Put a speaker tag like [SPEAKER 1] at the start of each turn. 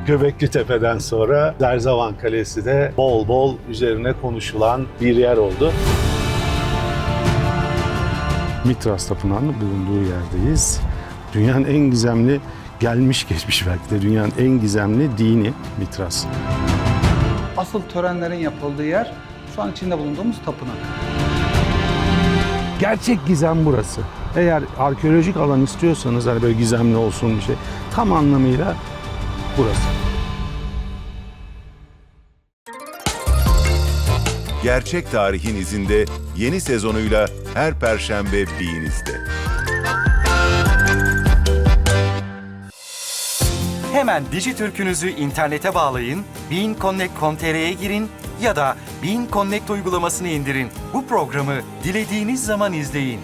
[SPEAKER 1] Göbekli Tepe'den sonra Zerzavan Kalesi de bol bol üzerine konuşulan bir yer oldu. Mitras Tapınağı'nın bulunduğu yerdeyiz. Dünyanın en gizemli, gelmiş geçmiş belki de dünyanın en gizemli dini Mitras.
[SPEAKER 2] Asıl törenlerin yapıldığı yer şu an içinde bulunduğumuz tapınak.
[SPEAKER 1] Gerçek gizem burası. Eğer arkeolojik alan istiyorsanız hani böyle gizemli olsun bir şey, tam anlamıyla burası.
[SPEAKER 3] Gerçek Tarihin İzinde yeni sezonuyla her Perşembe B'niz'de.
[SPEAKER 4] Hemen Dijitürk'ünüzü internete bağlayın, beanconnect.com.tr'ye girin ya da Bean Connect uygulamasını indirin. Bu programı dilediğiniz zaman izleyin.